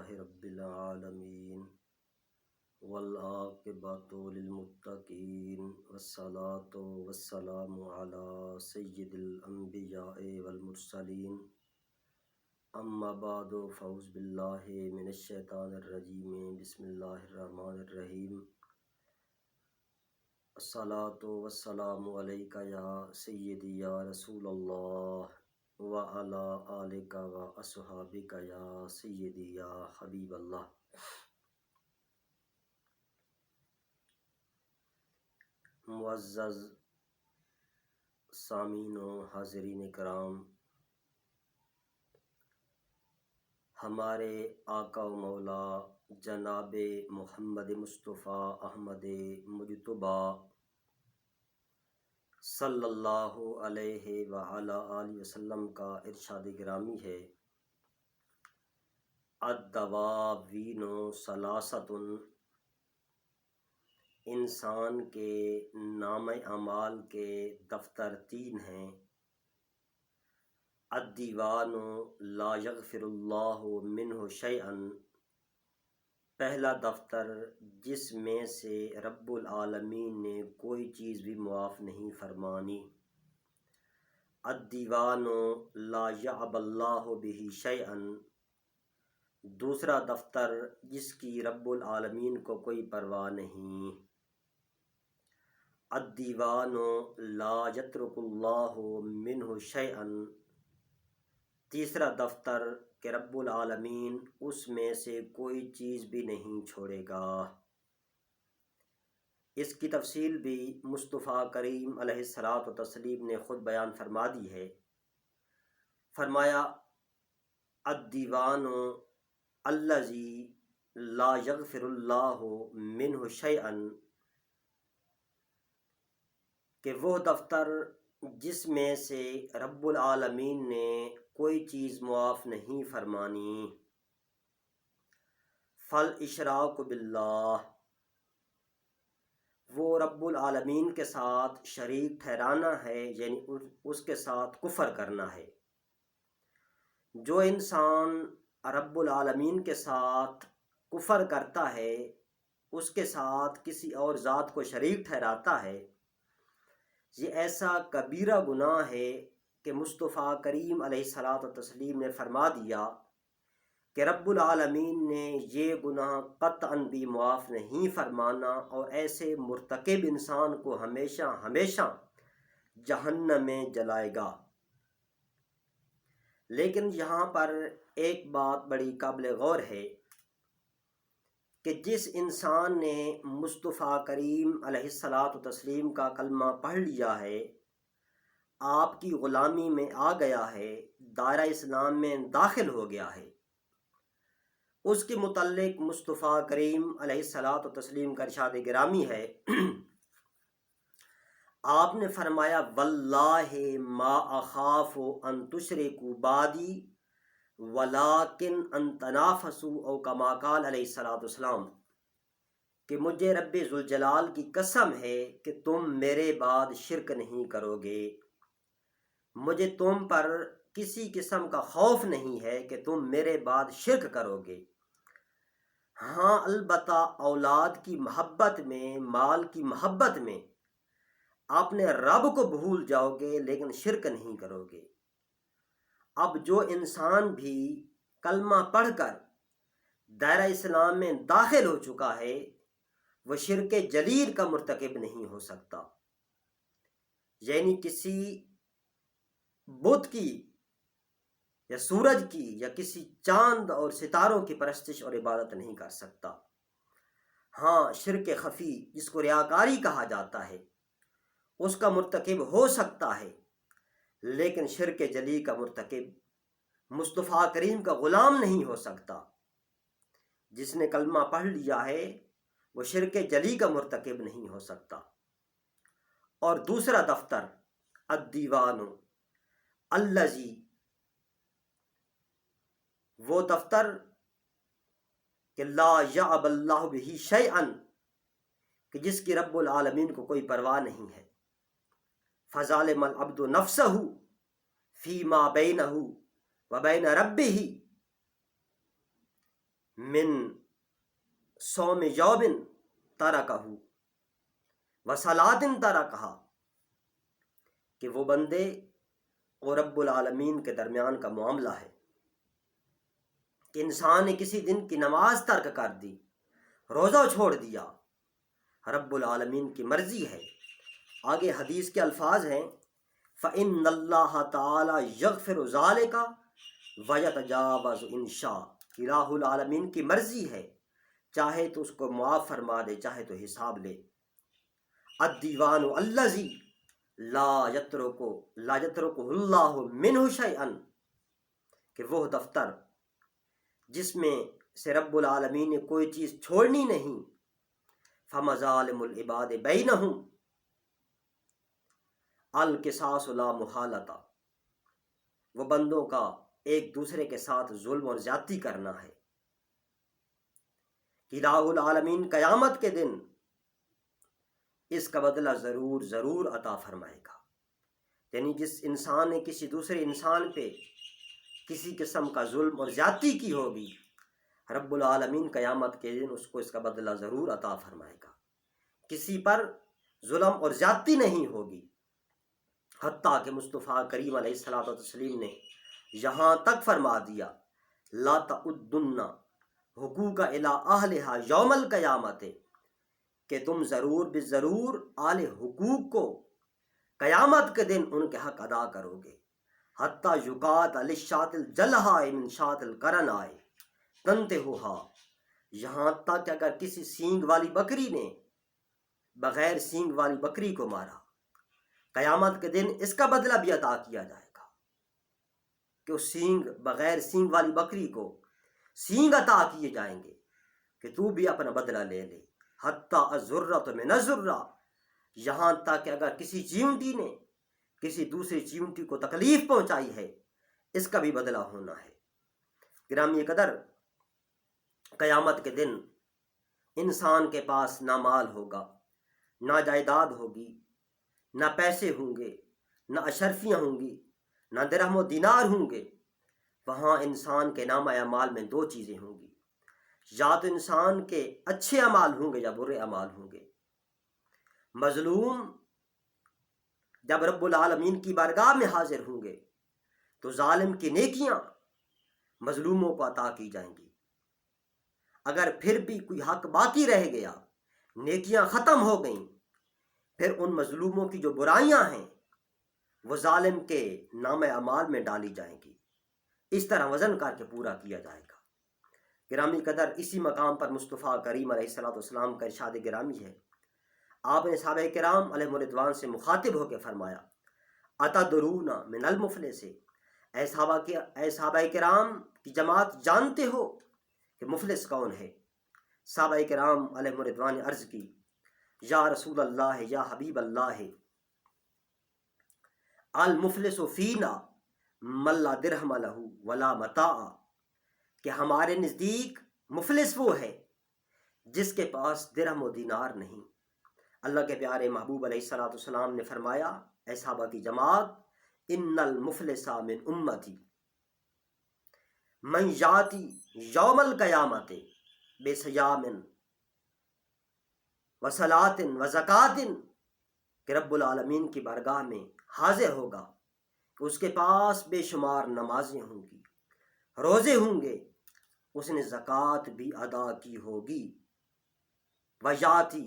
رب العالمین والعاقبۃ للمتقین والصلاۃ والسلام علی سید الانبیاء والمرسلین اما بعد فاعوذ باللہ من الشیطان الرجیم بسم اللہ الرحمن الرحیم الصلاۃ والسلام علیک یا سیدی یا رسول اللہ وعلی آلک و اصحابک یا سیدی یا حبیب اللہ۔ معزز سامعین و حاضرین کرام، ہمارے آقا و مولا جناب محمد مصطفیٰ احمد مجتبیٰ صلی اللہ علیہ وآلہ آلہ وسلم کا ارشاد گرامی ہے، الدواوین ثلاثۃ، انسان کے نام اعمال کے دفتر تین ہیں۔ الدیوان لا یغفر اللہ منہ شیئا، پہلا دفتر جس میں سے رب العالمین نے کوئی چیز بھی معاف نہیں فرمانی۔ الدیوان لا یعب اللہ بہ شیئا، دوسرا دفتر جس کی رب العالمین کو کوئی پرواہ نہیں۔ الدیوان لا یترک اللہ منہ شیئا، تیسرا دفتر کہ رب العالمین اس میں سے کوئی چیز بھی نہیں چھوڑے گا۔ اس کی تفصیل بھی مصطفیٰ کریم علیہ الصلاۃ والتسلیم نے خود بیان فرما دی ہے۔ فرمایا الدیوان الذی لا یغفر اللہ منہ شیئا، کہ وہ دفتر جس میں سے رب العالمین نے کوئی چیز معاف نہیں فرمانی۔ فالاشراک باللہ، وہ رب العالمین کے ساتھ شریک ٹھہرانا ہے، یعنی اس کے ساتھ کفر کرنا ہے۔ جو انسان رب العالمین کے ساتھ کفر کرتا ہے، اس کے ساتھ کسی اور ذات کو شریک ٹھہراتا ہے، یہ ایسا کبیرہ گناہ ہے کہ مصطفیٰ کریم علیہ الصلاۃ والتسلیم نے فرما دیا کہ رب العالمین نے یہ گناہ قطعاً بھی معاف نہیں فرمانا، اور ایسے مرتکب انسان کو ہمیشہ ہمیشہ جہنم میں جلائے گا۔ لیکن یہاں پر ایک بات بڑی قابل غور ہے کہ جس انسان نے مصطفیٰ کریم علیہ الصلاۃ والتسلیم کا کلمہ پڑھ لیا ہے، آپ کی غلامی میں آ گیا ہے، دائرہ اسلام میں داخل ہو گیا ہے، اس کے متعلق مصطفیٰ کریم علیہ الصلاۃ والتسلیم کا ارشاد گرامی ہے۔ آپ نے فرمایا واللہ ما اخاف ان تشرکوا بعدی ولیکن ان تنافسوا، او کما قال علیہ الصلاۃ والسلام، کہ مجھے رب ذوالجلال کی قسم ہے کہ تم میرے بعد شرک نہیں کرو گے، مجھے تم پر کسی قسم کا خوف نہیں ہے کہ تم میرے بعد شرک کرو گے۔ ہاں البتہ اولاد کی محبت میں، مال کی محبت میں اپنے رب کو بھول جاؤ گے، لیکن شرک نہیں کرو گے۔ اب جو انسان بھی کلمہ پڑھ کر دائرہ اسلام میں داخل ہو چکا ہے، وہ شرک جلیل کا مرتکب نہیں ہو سکتا، یعنی کسی بت کی یا سورج کی یا کسی چاند اور ستاروں کی پرستش اور عبادت نہیں کر سکتا۔ ہاں شرک خفی، جس کو ریاکاری کہا جاتا ہے، اس کا مرتکب ہو سکتا ہے، لیکن شرک جلی کا مرتکب مصطفیٰ کریم کا غلام نہیں ہو سکتا۔ جس نے کلمہ پڑھ لیا ہے وہ شرک جلی کا مرتکب نہیں ہو سکتا۔ اور دوسرا دفتر الدیوان الذی، وہ دفتر کہ لا یعب اللہ بہ شیئا، کہ جس کی رب العالمین کو کوئی پرواہ نہیں ہے۔ فظالم العبد نفسہ فیما بینہ وبین ربہ، من صوم یوم ترکہ وصلاۃ ترکہا، کہ وہ بندے اور رب العالمین کے درمیان کا معاملہ ہے کہ انسان نے کسی دن کی نماز ترک کر دی، روزہ چھوڑ دیا، رب العالمین کی مرضی ہے۔ آگے حدیث کے الفاظ ہیں فَإِنَّ اللَّهَ تَعَالَى يَغْفِرُ ذَلِكَ وَيَتَجَاوَزُ إِن شَاءَ، الہ العالمین کی مرضی ہے، چاہے تو اس کو معاف فرما دے، چاہے تو حساب لے۔ الدیوان الذی لا یترکہ اللہ منہ شیئا، کہ وہ دفتر جس میں سے رب العالمین نے کوئی چیز چھوڑنی نہیں۔ فمظالم العباد بینہم القصاص لا محالۃ، وہ بندوں کا ایک دوسرے کے ساتھ ظلم اور زیادتی کرنا ہے کہ الہ العالمین قیامت کے دن اس کا بدلہ ضرور ضرور عطا فرمائے گا۔ یعنی جس انسان نے کسی دوسرے انسان پہ کسی قسم کا ظلم اور زیادتی کی ہوگی، رب العالمین قیامت کے دن اس کو اس کا بدلہ ضرور عطا فرمائے گا۔ کسی پر ظلم اور زیادتی نہیں ہوگی، حتیٰ کہ مصطفیٰ کریم علیہ الصلوۃ والتسلیم نے یہاں تک فرما دیا لا تعدن حقوق الی اہلھا یوم القیامت، کہ تم ضرور بضرور اہل حقوق کو قیامت کے دن ان کے حق ادا کرو گے۔ حتیٰ یقات للشاۃ الجلحاء من شاۃ القرناء تنتہھا، یہاں تک کہ اگر کسی سینگ والی بکری نے بغیر سینگ والی بکری کو مارا، قیامت کے دن اس کا بدلہ بھی عطا کیا جائے گا کہ اس بغیر سینگ والی بکری کو سینگ عطا کیے جائیں گے کہ تو بھی اپنا بدلہ لے لے۔ حتیٰ الذرۃ من الذرہ، یہاں تک کہ اگر کسی چیونٹی نے کسی دوسری چیونٹی کو تکلیف پہنچائی ہے، اس کا بھی بدلہ ہونا ہے۔ گرامی قدر، قیامت کے دن انسان کے پاس نہ مال ہوگا، نہ جائیداد ہوگی، نہ پیسے ہوں گے، نہ اشرفیاں ہوں گی، نہ درہم و دینار ہوں گے۔ وہاں انسان کے نامہ اعمال میں دو چیزیں ہوں گی، یا تو انسان کے اچھے اعمال ہوں گے یا برے اعمال ہوں گے۔ مظلوم جب رب العالمین کی بارگاہ میں حاضر ہوں گے تو ظالم کی نیکیاں مظلوموں کو عطا کی جائیں گی۔ اگر پھر بھی کوئی حق باقی رہ گیا، نیکیاں ختم ہو گئیں، پھر ان مظلوموں کی جو برائیاں ہیں وہ ظالم کے نام اعمال میں ڈالی جائیں گی۔ اس طرح وزن کر کے پورا کیا جائے گا۔ گرامی قدر، اسی مقام پر مصطفیٰ کریم علیہ الصلوۃ والسلام کا ارشاد گرامی ہے۔ آپ نے صحابہ کرام علیہم رضوان سے مخاطب ہو کے فرمایا اتدرون من المفلس، اے صحابہ کرام کی جماعت، جانتے ہو کہ مفلس کون ہے؟ صحابہ کرام علیہم رضوان نے عرض کی یا رسول اللہ، یا حبیب اللہ، المفلس فینا من لا درہم لہ ولا متاع، کہ ہمارے نزدیک مفلس وہ ہے جس کے پاس درہم و دینار نہیں۔ اللہ کے پیارے محبوب علیہ الصلوۃ والسلام نے فرمایا اے صحابہ کی جماعت، ان المفلس من امتی من یاتی یوم القیامت بصیام وصلاۃ وزکوٰۃ، کہ رب العالمین کی بارگاہ میں حاضر ہوگا کہ اس کے پاس بے شمار نمازیں ہوں گی، روزے ہوں گے، اس نے زکوٰۃ بھی ادا کی ہوگی، ویاتی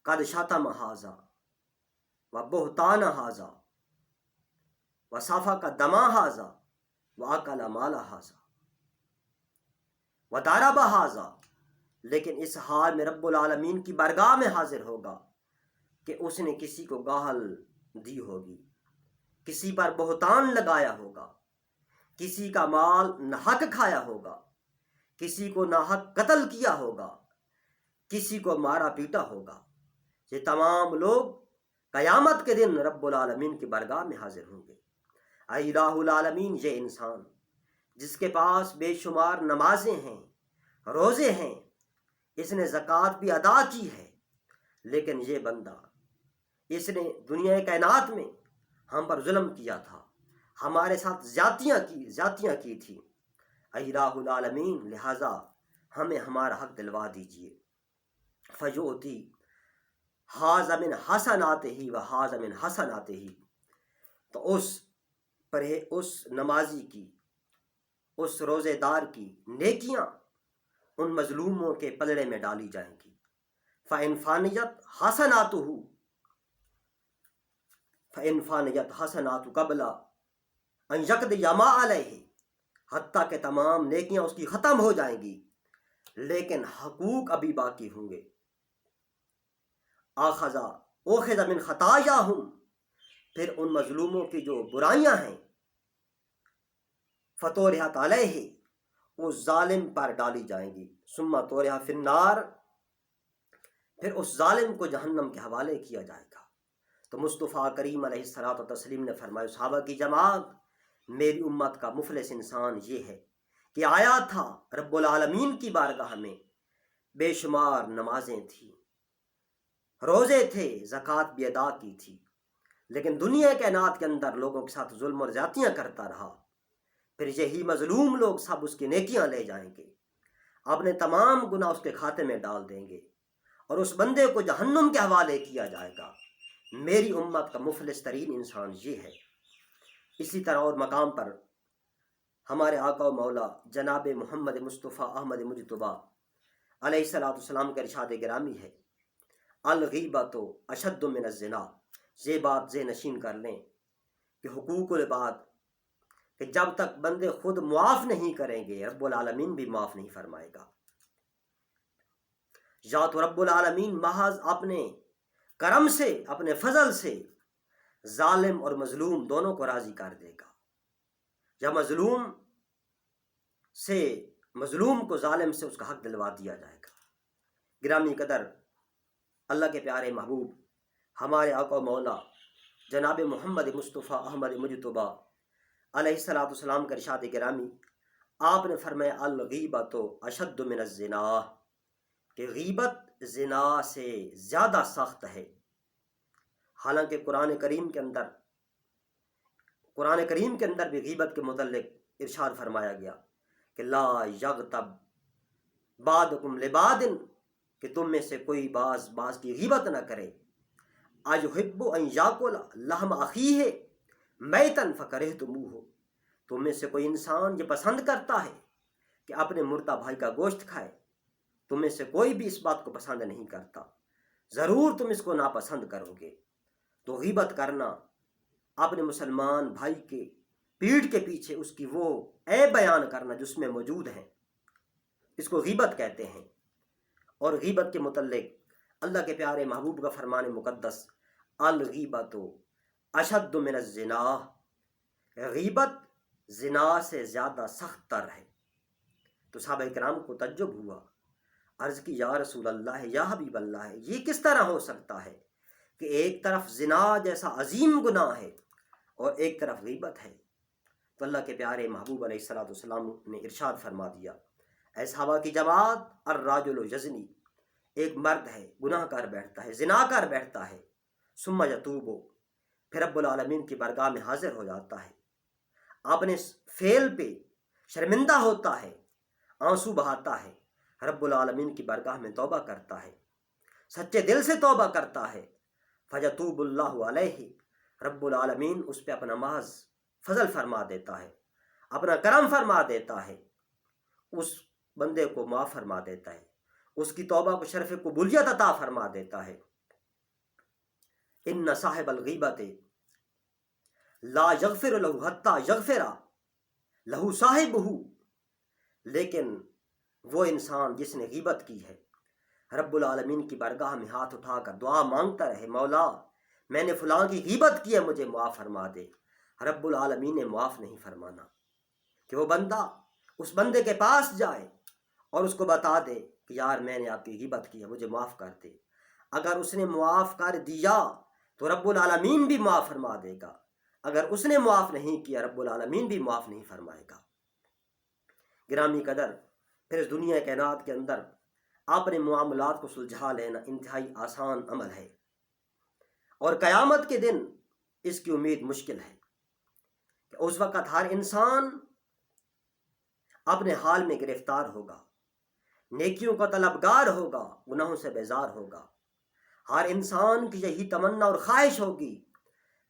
قد شتم ھذا وبہتان ھذا وسفک دم ھذا واکل مال ھذا وضرب ھذا، لیکن اس حال میں رب العالمین کی بارگاہ میں حاضر ہوگا کہ اس نے کسی کو گاہل دی ہوگی، کسی پر بہتان لگایا ہوگا، کسی کا مال ناحق کھایا ہوگا، کسی کو ناحق قتل کیا ہوگا، کسی کو مارا پیٹا ہوگا۔ یہ تمام لوگ قیامت کے دن رب العالمین کی بارگاہ میں حاضر ہوں گے۔ اے الہ العالمین، یہ انسان جس کے پاس بے شمار نمازیں ہیں، روزے ہیں، اس نے زکوٰۃ بھی ادا کی ہے، لیکن یہ بندہ، اس نے دنیا کائنات میں ہم پر ظلم کیا تھا، ہمارے ساتھ زیادتیاں کی تھی، الہ العالمین، لہٰذا ہمیں ہمارا حق دلوا دیجیے۔ فیؤتی ھذا من حسناتہ و ھذا من حسناتہ، تو اس نمازی کی، اس روزے دار کی نیکیاں ان مظلوموں کے پلڑے میں ڈالی جائیں گی۔ فَإِنْ فَانِيَتْ حَسَنَاتُ قَبْلَ أَنْ يَقْضِيَ مَا عَلَيْهِ، حتیٰ کہ تمام نیکیاں اس کی ختم ہو جائیں گی لیکن حقوق ابھی باقی ہوں گے۔ أُخِذَ مِنْ خَطَايَاهُمْ، پھر ان مظلوموں کی جو برائیاں ہیں، فَطُرِحَتْ عَلَيْهِ، اس ظالم پر ڈالی جائیں گی۔ ثُمَّ طُرِحَ فِي النَّارِ، پھر اس ظالم کو جہنم کے حوالے کیا جائے گا۔ تو مصطفیٰ کریم علیہ الصلوۃ والتسلیم نے فرمایا، صحابہ کی جماعت، میری امت کا مفلس انسان یہ ہے کہ آیا تھا رب العالمین کی بارگاہ میں، بے شمار نمازیں تھیں، روزے تھے، زکوٰۃ بھی ادا کی تھی، لیکن دنیا کائنات کے اندر لوگوں کے ساتھ ظلم اور زیادتیاں کرتا رہا۔ پھر یہی مظلوم لوگ سب اس کی نیکیاں لے جائیں گے، اپنے تمام گناہ اس کے کھاتے میں ڈال دیں گے اور اس بندے کو جہنم کے حوالے کیا جائے گا۔ میری امت کا مفلس ترین انسان یہ ہے۔ اسی طرح اور مقام پر ہمارے آقا و مولا جناب محمد مصطفیٰ احمد مجتبیٰ علیہ الصلوۃ والسلام کا ارشاد گرامی ہے، الغیبۃ اشد من الزنا، یہ بات ذہن نشین کر لیں کہ حقوق العباد، کہ جب تک بندے خود معاف نہیں کریں گے رب العالمین بھی معاف نہیں فرمائے گا۔ یا تو رب العالمین محض اپنے کرم سے، اپنے فضل سے ظالم اور مظلوم دونوں کو راضی کر دے گا، یا مظلوم کو ظالم سے اس کا حق دلوا دیا جائے گا۔ گرامی قدر اللہ کے پیارے محبوب ہمارے آقا و مولا جناب محمد مصطفیٰ احمد مجتبیٰ علیہ الصلوۃ والسلام کا ارشاد گرامی، آپ نے فرمایا الغیبۃ اشد من الزنا، کہ غیبت زنا سے زیادہ سخت ہے۔ حالانکہ قرآن کریم کے اندر بھی غیبت کے متعلق ارشاد فرمایا گیا کہ لا یغتب بعضکم لبعض، کہ تم میں سے کوئی بعض کی غیبت نہ کرے۔ ایحب ان یاکل لحم اخیہ میتا فکرہتموہ، تم میں سے کوئی انسان یہ پسند کرتا ہے کہ اپنے مردہ بھائی کا گوشت کھائے، تم میں سے کوئی بھی اس بات کو پسند نہیں کرتا، ضرور تم اس کو ناپسند کرو گے۔ تو غیبت کرنا، اپنے مسلمان بھائی کے پیٹھ کے پیچھے اس کی وہ عیب بیان کرنا جو اس میں موجود ہیں، اس کو غیبت کہتے ہیں۔ اور غیبت کے متعلق اللہ کے پیارے محبوب کا فرمان مقدس، الغیبۃ اشد من الزنا، غیبت زنا سے زیادہ سخت تر ہے۔ تو صحابہ کرام کو تعجب ہوا، عرض کی یا رسول اللہ، یا حبیب اللہ، یہ کس طرح ہو سکتا ہے کہ ایک طرف زنا جیسا عظیم گناہ ہے اور ایک طرف غیبت ہے؟ تو اللہ کے پیارے محبوب علیہ الصلوۃ والسلام نے ارشاد فرما دیا، اے صحابہ کی جماعت، الرجل یزنی، ایک مرد ہے، گناہ کر بیٹھتا ہے، زنا کر بیٹھتا ہے، ثم یتوب، پھر رب العالمین کی بارگاہ میں حاضر ہو جاتا ہے، اپنے فعل پہ شرمندہ ہوتا ہے، آنسو بہاتا ہے، رب العالمین کی بارگاہ میں توبہ کرتا ہے، سچے دل سے توبہ کرتا ہے، فیتوب اللہ علیہ، رب العالمین اس پہ اپنا محض فضل فرما دیتا ہے، اپنا کرم فرما دیتا ہے، اس بندے کو معاف فرما دیتا ہے، اس کی توبہ کو شرف قبولیت عطا فرما دیتا ہے۔ ان صاحب الغیبت لا یغفر له حتی یغفر له صاحبہ، لیکن وہ انسان جس نے غیبت کی ہے، رب العالمین کی بارگاہ میں ہاتھ اٹھا کر دعا مانگتا رہے، مولا میں نے فلاں کی غیبت کی ہے، مجھے معاف فرما دے، رب العالمین نے معاف نہیں فرمانا، کہ وہ بندہ اس بندے کے پاس جائے اور اس کو بتا دے کہ یار میں نے آپ کی غیبت کی ہے، مجھے معاف کر دے۔ اگر اس نے معاف کر دیا تو رب العالمین بھی معاف فرما دے گا، اگر اس نے معاف نہیں کیا رب العالمین بھی معاف نہیں فرمائے گا۔ گرامی قدر، پھر اس دنیا کائنات کے اندر اپنے معاملات کو سلجھا لینا انتہائی آسان عمل ہے، اور قیامت کے دن اس کی امید مشکل ہے کہ اس وقت ہر انسان اپنے حال میں گرفتار ہوگا، نیکیوں کا طلبگار ہوگا، گناہوں سے بیزار ہوگا۔ ہر انسان کی یہی تمنا اور خواہش ہوگی،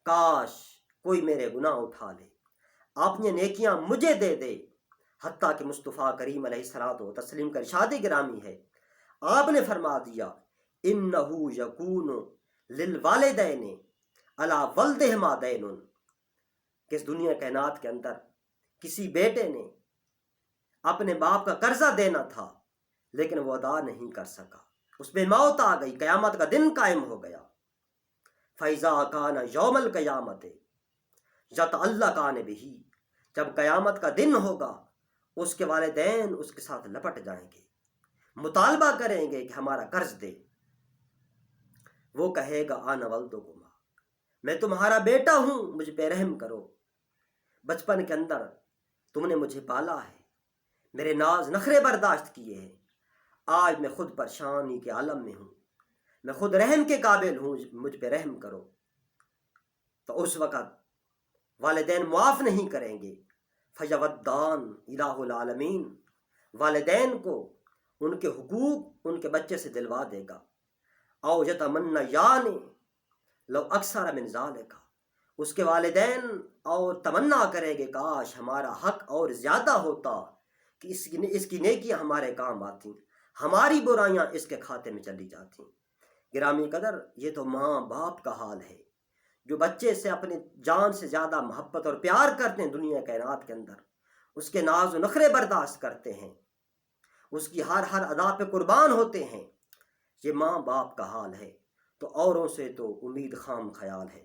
کاش کوئی میرے گناہ اٹھا لے، اپنی نیکیاں مجھے دے دے۔ حتیٰ کہ مصطفیٰ کریم علیہ الصلوۃ و تسلیم کا ارشاد گرامی ہے، آپ نے فرما دیا انہو یکون للوالدین علی ولدہما دین، کہ اس دنیا کائنات کے اندر کسی بیٹے نے اپنے باپ کا قرضہ دینا تھا لیکن وہ ادا نہیں کر سکا، اس پہ موت آ گئی، قیامت کا دن قائم ہو گیا۔ فَإِذَا كَانَ يَوْمَ الْقِيَامَةِ يَتَعَلَّقَانِ بِهِ، جب قیامت کا دن ہوگا اس کے والدین اس کے ساتھ لپٹ جائیں گے، مطالبہ کریں گے کہ ہمارا قرض دے۔ وہ کہے گا آنا ولدکما، میں تمہارا بیٹا ہوں، مجھ پہ رحم کرو، بچپن کے اندر تم نے مجھے پالا ہے، میرے ناز نخرے برداشت کیے ہیں، آج میں خود پریشانی کے عالم میں ہوں، میں خود رحم کے قابل ہوں، مجھ پہ رحم کرو۔ تو اس وقت والدین معاف نہیں کریں گے، فیودان الہ العالمین، والدین کو ان کے حقوق ان کے بچے سے دلوا دے گا۔ او یتمنیان لو اکثر من ذالک، اس کے والدین اور تمنا کریں گے کاش ہمارا حق اور زیادہ ہوتا، کہ اس کی نیکیاں ہمارے کام آتی، ہماری برائیاں اس کے کھاتے میں چلی جاتی۔ گرامی قدر، یہ تو ماں باپ کا حال ہے جو بچے سے اپنی جان سے زیادہ محبت اور پیار کرتے ہیں دنیا کائنات کے اندر، اس کے ناز و نخرے برداشت کرتے ہیں، اس کی ہر ادا پہ قربان ہوتے ہیں۔ یہ ماں باپ کا حال ہے تو اوروں سے تو امید خام خیال ہے۔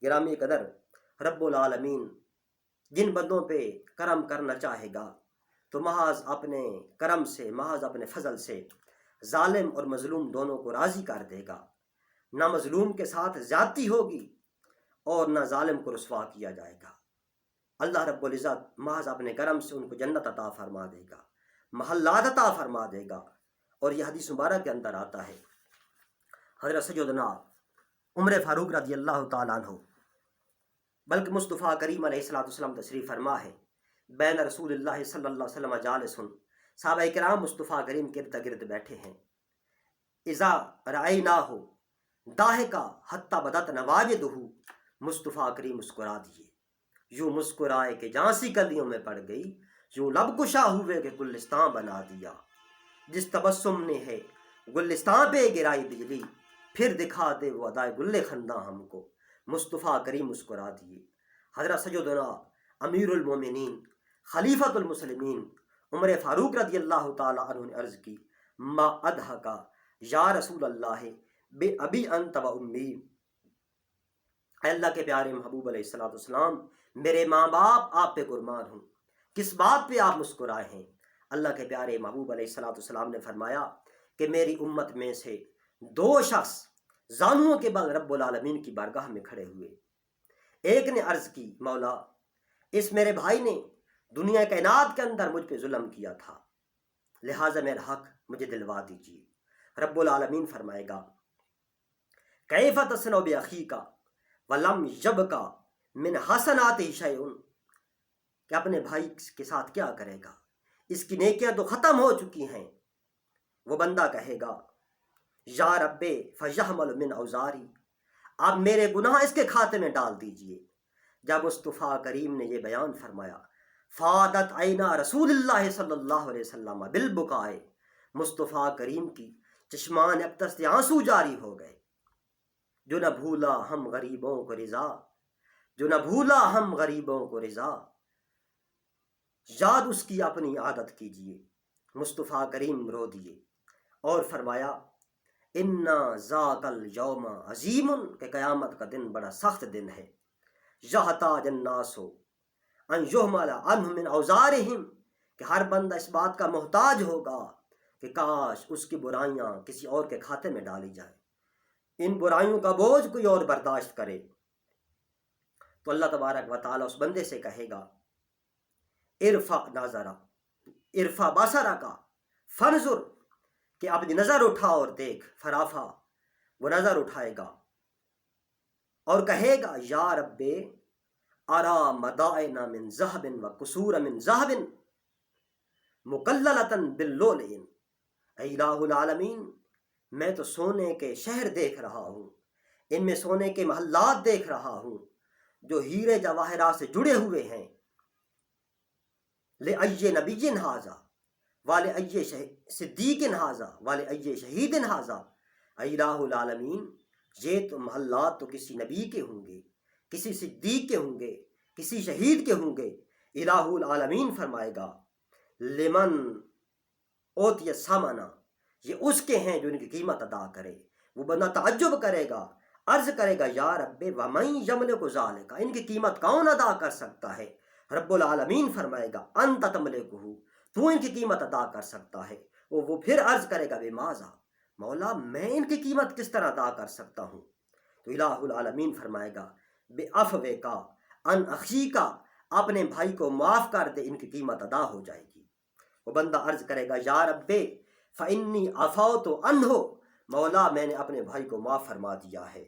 گرامی قدر، رب العالمین جن بندوں پہ کرم کرنا چاہے گا تو محض اپنے کرم سے، محض اپنے فضل سے ظالم اور مظلوم دونوں کو راضی کر دے گا۔ نہ مظلوم کے ساتھ زیادتی ہوگی اور نہ ظالم کو رسوا کیا جائے گا۔ اللہ رب العزت محض اپنے کرم سے ان کو جنت عطا فرما دے گا، محلات عطا فرما دے گا۔ اور یہ حدیث مبارک کے اندر آتا ہے، حضرت سیدنا عمر فاروق رضی اللہ تعالیٰ عنہ، بلکہ مصطفیٰ کریم علیہ الصلوۃ والسلام تشریف فرما ہے، بین رسول اللہ صلی اللہ علیہ وسلم جالسن، صحابہ کرام مصطفیٰ کریم کے ارد گرد بیٹھے ہیں، اذا رأیناہ ضاحکا حتی بدت نواجدہ، مصطفیٰ کریم مسکرا دیے، یوں مسکرائے کہ جھانسی کلیوں میں پڑ گئی، یوں لب کشا ہوئے کہ گلستان بنا دیا، جس تبسم نے ہے گلستان پہ گرائی بجلی، پھر دکھا دے وہ ادائے گل خنداں ہم کو، مصطفیٰ کریم مسکرا دیے۔ حضرت سیدنا امیر المومنین خلیفۃ المسلمین عمر فاروق رضی اللہ تعالیٰ عنہ نے عرض کی، ما اضحکا یا رسول اللہ بے ابی انت و امی، اے اللہ کے پیارے محبوب علیہ الصلوۃ والسلام، میرے ماں باپ آپ پہ قربان ہوں، کس بات پہ آپ مسکرائے ہیں؟ اللہ کے پیارے محبوب علیہ الصلوۃ والسلام نے فرمایا کہ میری امت میں سے دو شخص زانوؤں کے بل رب العالمین کی بارگاہ میں کھڑے ہوئے، ایک نے عرض کی مولا اس میرے بھائی نے دنیا کائنات کے اندر مجھ پہ ظلم کیا تھا، لہٰذا میرا حق مجھے دلوا دیجیے۔ رب العالمین فرمائے گا کیف تصنع باخیک ولم یبق من حسناتہ شیء، کہ اپنے بھائی کے ساتھ کیا کرے گا، اس کی نیکیاں تو ختم ہو چکی ہیں۔ وہ بندہ کہے گا یا رب فیحمل من اوزاری، آپ میرے گناہ اس کے کھاتے میں ڈال دیجئے۔ جب مصطفیٰ کریم نے یہ بیان فرمایا، فادت عینا رسول اللہ صلی اللہ علیہ وسلم بالبکائے، مصطفیٰ کریم کی چشمان اقطر سے آنسو جاری ہو گئے۔ جو نہ بھولا ہم غریبوں کو رضا، جو نہ بھولا ہم غریبوں کو رضا، یاد اس کی اپنی عادت کیجئے۔ مصطفیٰ کریم رو دیے اور فرمایا انا ذاک الیوم عظیم، کہ قیامت کا دن بڑا سخت دن ہے، یحتاج الناس ان یحمل عنہ من اوزارہم، کہ ہر بندہ اس بات کا محتاج ہوگا کہ کاش اس کی برائیاں کسی اور کے کھاتے میں ڈالی جائیں، ان برائیوں کا بوجھ کوئی اور برداشت کرے۔ تو اللہ تبارک و تعالیٰ اس بندے سے کہے گا ارفع نظرہ، ارفع بصرہ کا فنظر، کہ اپنی نظر اٹھا اور دیکھ، فرافا، وہ نظر اٹھائے گا اور کہے گا یا رب ارا مدائن من ذہب و قصور من ذہب، مکللتن باللؤلؤ، اے الہ العالمین میں تو سونے کے شہر دیکھ رہا ہوں، ان میں سونے کے محلات دیکھ رہا ہوں جو ہیرے جواہرات سے جڑے ہوئے ہیں، لأی نبی ھذا ولأی صدیق ھذا ولأی شہید ھذا، اے الہ العالمین یہ تو محلات تو کسی نبی کے ہوں گے، کسی صدیق کے ہوں گے، کسی شہید کے ہوں گے۔ الہ العالمین فرمائے گا لمن اوتی ثمنا، یہ اس کے ہیں جو ان کی قیمت ادا کرے۔ وہ بندہ تعجب کرے گا، عرض کرے گا یا رب ومن یملک ذالک، ان کی قیمت کون ادا کر سکتا ہے؟ رب العالمین فرمائے گا انت تملکہ، تو ان کی قیمت ادا کر سکتا ہے۔ وہ پھر عرض کرے گا بماذا، مولا میں ان کی قیمت کس طرح ادا کر سکتا ہوں؟ تو الہ العالمین فرمائے گا بعفوک عن اخیک، اپنے بھائی کو معاف کر دے، ان کی قیمت ادا ہو جائے گی۔ وہ بندہ عرض کرے گا یا رب فانی عفوت عنہ، مولا میں نے اپنے بھائی کو معاف فرما دیا ہے،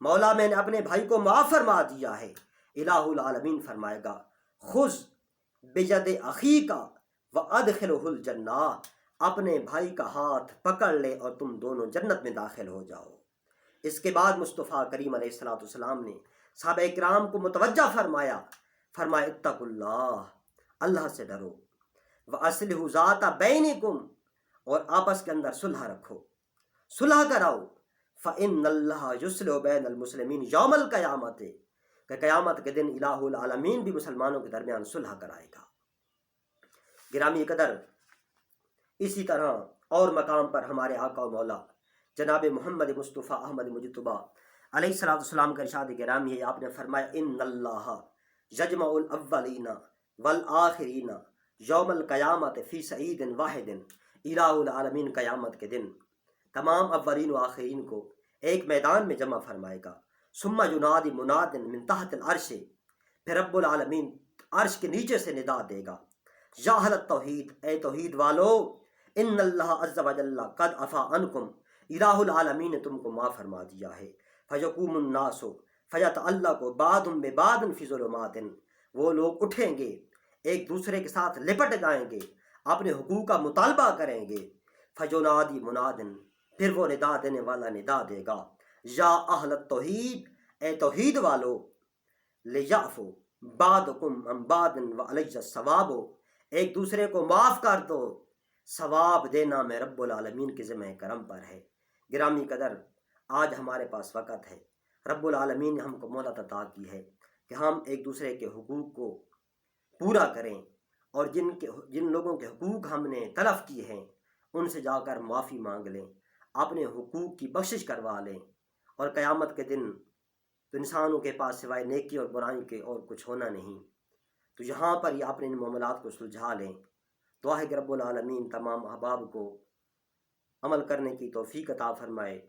مولا میں نے اپنے بھائی کو معاف فرما دیا ہے۔ الہ العالمین فرمائے گا خذ بید اخیک وادخلہ الجنہ، اپنے بھائی کا ہاتھ پکڑ لے اور تم دونوں جنت میں داخل ہو جاؤ۔ اس کے بعد مصطفیٰ کریم علیہ السلام نے صحابہ اکرام کو متوجہ فرمایا اتقوا اللہ، اللہ سے ڈرو، وَأَصْلِحُوا ذَاتَ بَيْنِكُمْ، اور آپس کے اندر صلح رکھو، صلح کراؤ، فَإِنَّ اللَّهَ يُصْلِحُ بَيْنَ الْمُسْلِمِينَ يَوْمَ الْقِيَامَةِ، کہ قیامت کے دن الہ العالمین بھی مسلمانوں کے درمیان صلح کرائے گا۔ گرامی قدر، اسی طرح اور مقام پر ہمارے آقا و مولا جناب محمد مصطفیٰ احمد مجتبیٰ علیہ السلام کا ارشاد گرامی ہے، آپ نے فرمایا ان اللہ یجمع الاولین والآخرین یوم القیامت فی صعید واحد، الہ العالمین قیامت کے دن تمام اولین و آخرین کو ایک میدان میں جمع فرمائے گا۔ ثم ینادی مناد من تحت العرش، پھر رب العالمین عرش کے نیچے سے ندا دے گا یا اہل التوحید، اے توحید والو، ان اللہ عز وجل قد عفا عنکم، الہ العالمین نے تم کو معاف فرما دیا ہے۔ فیقوم الناس فیتعلق بعضهم ببعض فی ظلمات، وہ لوگ اٹھیں گے ایک دوسرے کے ساتھ لپٹ جائیں گے، اپنے حقوق کا مطالبہ کریں گے۔ فینادی منادن، پھر وہ ندا دینے والا ندا دے گا یا اہل التوحید، اے توحید والو، لیعفو بعضکم عن بعض وعلی الثواب، ایک دوسرے کو معاف کر دو، ثواب دینا میں رب العالمین کے ذمہ کرم پر ہے۔ گرامی قدر، آج ہمارے پاس وقت ہے، رب العالمین نے ہم کو مہلت عطا کی ہے کہ ہم ایک دوسرے کے حقوق کو پورا کریں، اور جن لوگوں کے حقوق ہم نے تلف کیے ہیں ان سے جا کر معافی مانگ لیں، اپنے حقوق کی بخشش کروا لیں، اور قیامت کے دن تو انسانوں کے پاس سوائے نیکی اور برائی کے اور کچھ ہونا نہیں، تو یہاں پر یہ اپنے ان معاملات کو سلجھا لیں۔ دعا ہے کہ رب العالمین تمام احباب کو عمل کرنے کی توفیق عطا فرمائے۔